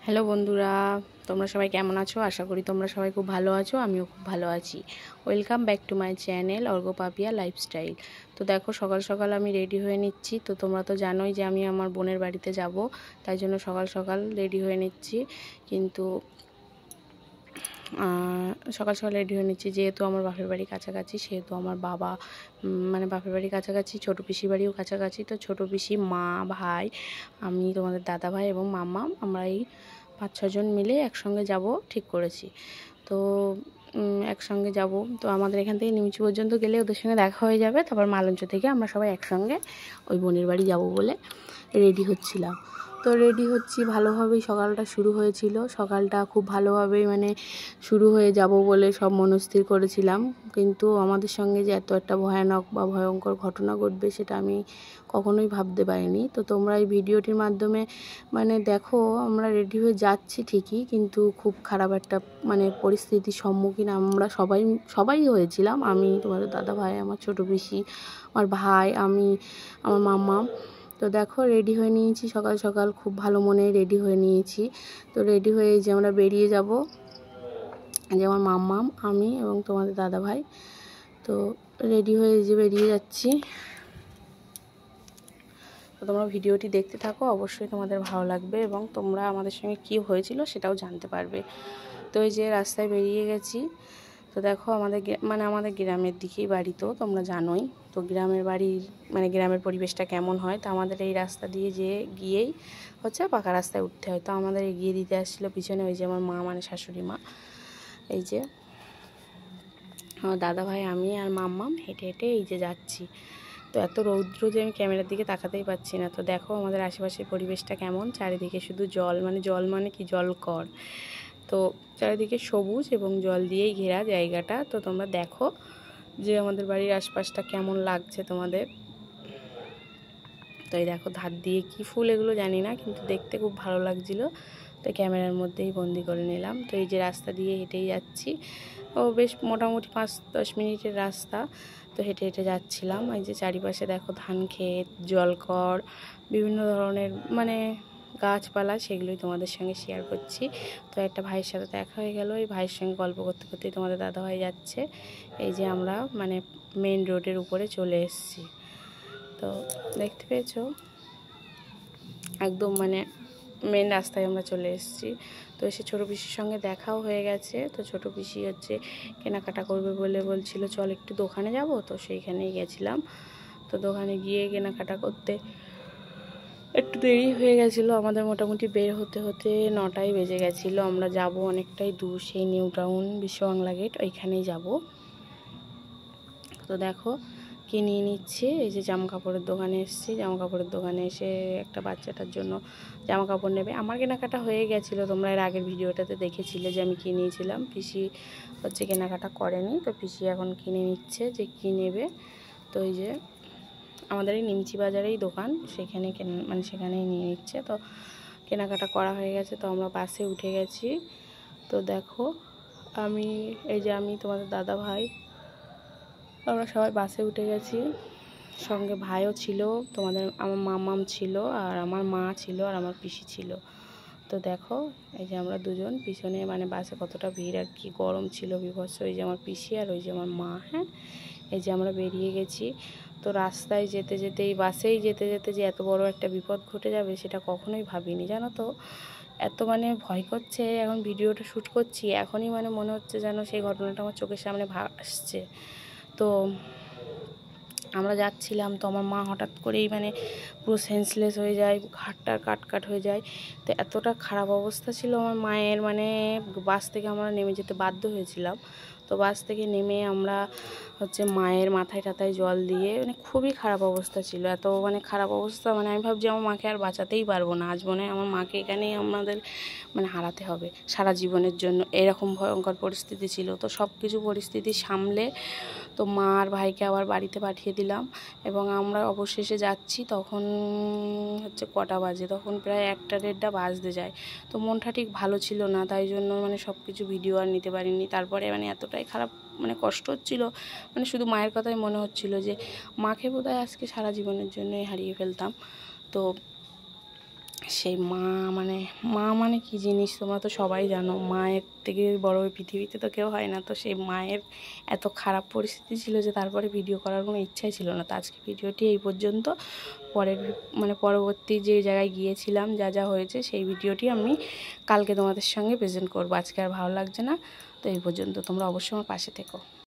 Hello বন্ধুরা, তোমরা সবাই কেমন আছো? আশা করি তোমরা সবাই খুব ভালো আছো। আমিও খুব ভালো আছি। Welcome back to my channel Arghya Papiya lifestyle. তো দেখো, সকাল সকাল আমি রেডি হয়ে নিচ্ছি। তো তোমরা তো জানোই যে আমি আমার বোনের বাড়িতে যাব, তাই জন্য সকাল সকাল রেডি হয়ে নিচ্ছি। কিন্তু সকাল সকাল রেডি হয়ে নিচ্ছি যেহেতু আমার বাপের বাড়ি কাছাকাছি, সেহেতু আমার বাবা মানে বাপের বাড়ি কাছাকাছি, ছোটো পিসির বাড়িও কাছাকাছি। তো ছোটো পিসি, মা, ভাই, আমি, তোমাদের দাদা ভাই এবং মাম্মা, আমরা এই 5-6 জন মিলে একসঙ্গে যাব ঠিক করেছি। তো একসঙ্গে যাব। তো আমাদের এখান থেকে নিমচি পর্যন্ত গেলে ওদের সঙ্গে দেখা হয়ে যাবে। তারপর মালঞ্চ থেকে আমরা সবাই একসঙ্গে ওই বোনের বাড়ি যাব বলে রেডি হচ্ছিলাম। তো রেডি হচ্ছি, ভালোভাবেই সকালটা শুরু হয়েছিল। সকালটা খুব ভালোভাবেই মানে শুরু হয়ে যাব বলে সব মনস্থির করেছিলাম। কিন্তু আমাদের সঙ্গে যে এত একটা ভয়ানক বা ভয়ঙ্কর ঘটনা ঘটবে সেটা আমি কখনোই ভাবতে পারিনি। তো তোমরা এই ভিডিওটির মাধ্যমে মানে দেখো, আমরা রেডি হয়ে যাচ্ছি ঠিকই, কিন্তু খুব খারাপ একটা মানে পরিস্থিতির সম্মুখীন আমরা সবাই হয়েছিলাম। আমি, তোমাদের দাদা ভাই, আমার ছোটো পিসি, আমার ভাই, আমি, আমার মাম্মা। তো দেখো, রেডি হয়ে নিয়েছি সকাল সকাল, খুব ভালো মনে রেডি হয়ে নিয়েছি। তো রেডি হয়ে যে আমরা বেরিয়ে যাব, যে আমার মাম্মাম, আমি এবং তোমাদের দাদা ভাই। তো রেডি হয়ে যে বেরিয়ে যাচ্ছি। তো তোমরা ভিডিওটি দেখতে থাকো, অবশ্যই তোমাদের ভালো লাগবে এবং তোমরা আমাদের সঙ্গে কী হয়েছিল সেটাও জানতে পারবে। তো এই যে রাস্তায় বেরিয়ে গেছি। তো দেখো, আমাদের গ্রামের দিকেই বাড়ি, তো তোমরা জানোই। তো গ্রামের বাড়ির মানে গ্রামের পরিবেশটা কেমন হয়। তো আমাদের এই রাস্তা দিয়ে গিয়েই হচ্ছে পাকা রাস্তায় উঠতে হয়। তো আমাদের এগিয়ে দিতে আসছিলো পিছনে ওই যে আমার মা, মানে শাশুড়ি মা। এই যে আমার দাদা ভাই, আমি আর মাম্মাম হেঁটে হেঁটে এই যে যাচ্ছি। তো এত রৌদ্র যে আমি ক্যামেরার দিকে তাকাতেই পাচ্ছি না। তো দেখো আমাদের আশেপাশের পরিবেশটা কেমন, চারিদিকে শুধু জল মানে কি জলকর। তো চারিদিকে সবুজ এবং জল দিয়েই ঘেরা জায়গাটা। তো তোমরা দেখো যে আমাদের বাড়ির আশপাশটা কেমন লাগছে তোমাদের। তো এই দেখো, ধার দিয়ে কি ফুল এগুলো জানি না, কিন্তু দেখতে খুব ভালো লাগছিলো। তো ক্যামেরার মধ্যেই বন্দি করে নিলাম। তো এই যে রাস্তা দিয়ে হেঁটেই যাচ্ছি, ও বেশ মোটামুটি 5-10 মিনিটের রাস্তা। তো হেঁটে হেঁটে যাচ্ছিলাম। এই যে চারিপাশে দেখো ধান ক্ষেত, জলকর, বিভিন্ন ধরনের মানে গাছপালা, সেগুলোই তোমাদের সঙ্গে শেয়ার করছি। তো একটা ভাইয়ের সাথে দেখা হয়ে গেল। এই ভাইয়ের সঙ্গে গল্প করতে করতেই তোমাদের দাদা ভাই যাচ্ছে। এই যে আমরা মানে মেন রোডের উপরে চলে এসেছি। তো দেখতে পেয়েছো, একদম মানে মেন রাস্তায় আমরা চলে এসেছি। তো এসে ছোটো পিসির সঙ্গে দেখাও হয়ে গেছে। তো ছোটো পিসি হচ্ছে কেনাকাটা করবে বলে বলছিল চল একটু দোকানে যাব। তো সেইখানেই গেছিলাম। তো দোকানে গিয়ে কেনাকাটা করতে একটু দেরি হয়ে গেছিলো আমাদের, মোটামুটি বের হতে হতে 9টাই বেজে গেছিলো। আমরা যাব অনেকটাই দূর, সেই নিউ টাউন বিশ্ব বাংলা গেট, ওইখানেই যাব। তো দেখো কি নিয়ে নিচ্ছি, এই যে জামা কাপড়ের দোকানে এসেছি। জামা কাপড়ের দোকানে এসে একটা বাচ্চাটার জন্য জামা কাপড় নেবে। আমার কেনাকাটা হয়ে গেছিলো, তোমরা এর আগের ভিডিওটাতে দেখেছিলে যে আমি কিনে নিয়েছিলাম। পিসি হচ্ছে কেনাকাটা করেনি, তো পিসি এখন কিনে নিচ্ছে যে কী নেবে। তো এই যে আমাদের এই নিমচি বাজারেই দোকান, সেখানে মানে সেখানেই নিয়ে নিচ্ছে। তো কেনাকাটা করা হয়ে গেছে। তো আমরা বাসে উঠে গেছি। তো দেখো আমি তোমাদের দাদা ভাই, আমরা সবাই বাসে উঠে গেছি। সঙ্গে ভাইও ছিল, আমার মামাম ছিল, আর আমার মা ছিল, আর আমার পিসি ছিল। তো দেখো এই যে আমরা দুজন পিছনে, মানে বাসে কতটা ভিড় আর কি গরম ছিল বিভৎস। ওই যে আমার পিসি আর ওই যে আমার মা। হ্যাঁ, এই যে আমরা বেরিয়ে গেছি। তো রাস্তায় যেতে যেতে, এই বাসেই যেতে যেতে যে এত বড় একটা বিপদ ঘটে যাবে সেটা কখনোই ভাবিনি, জানো তো। এত মানে ভয় করছে, এখন ভিডিওটা শ্যুট করছি এখনই মানে মনে হচ্ছে যেন সেই ঘটনাটা আমার চোখের সামনে আসছে। তো আমরা যাচ্ছিলাম, তো আমার মা হঠাৎ করেই মানে পুরো সেন্সলেস হয়ে যায়, ঘাটটা কাট হয়ে যায়। তো এতটা খারাপ অবস্থা ছিল আমার মায়ের, মানে বাস থেকে আমরা নেমে যেতে বাধ্য হয়েছিলাম। তো বাস থেকে নেমে আমরা হচ্ছে মায়ের মাথায় টাথায় জল দিয়ে, মানে খুবই খারাপ অবস্থা ছিল। এত মানে খারাপ অবস্থা, মানে আমি ভাবছি আমার মাকে আর বাঁচাতেই পারবো না, আজ মনে হয় আমার মাকে এখানেই আমাদের মানে হারাতে হবে সারা জীবনের জন্য, এরকম ভয়ঙ্কর পরিস্থিতি ছিল। তো সব কিছু পরিস্থিতি সামলে তো মা আর ভাইকে আবার বাড়িতে পাঠিয়ে দিলাম এবং আমরা অবশেষে যাচ্ছি। তখন হচ্ছে কটা বাজে, তখন প্রায় 1টা-1:30 বাজতে যায়। তো মনটা ঠিক ভালো ছিল না, তাই জন্য মানে সব কিছু ভিডিও আর নিতে পারিনি। তারপরে মানে এতটাই খারাপ মানে কষ্ট হচ্ছিল, মানে শুধু মায়ের কথাই মনে হচ্ছিল যে মাকে বোধহয় আজকে সারা জীবনের জন্যই হারিয়ে ফেলতাম। তো সেই মা মানে কী জিনিস তোমরা তো সবাই জানো। মায়ের থেকে বড় ওই পৃথিবীতে তো কেউ হয় না। তো সেই মায়ের এত খারাপ পরিস্থিতি ছিল যে তারপরে ভিডিও করার কোনো ইচ্ছাই ছিল না। তো আজকে ভিডিওটি এই পর্যন্ত। পরবর্তী যে জায়গায় গিয়েছিলাম যা যা হয়েছে সেই ভিডিওটি আমি কালকে তোমাদের সঙ্গে প্রেজেন্ট করবো। আজকে আর ভালো লাগছে না। তো এই পর্যন্ত, তোমরা অবশ্যই আমার পাশে থেকো।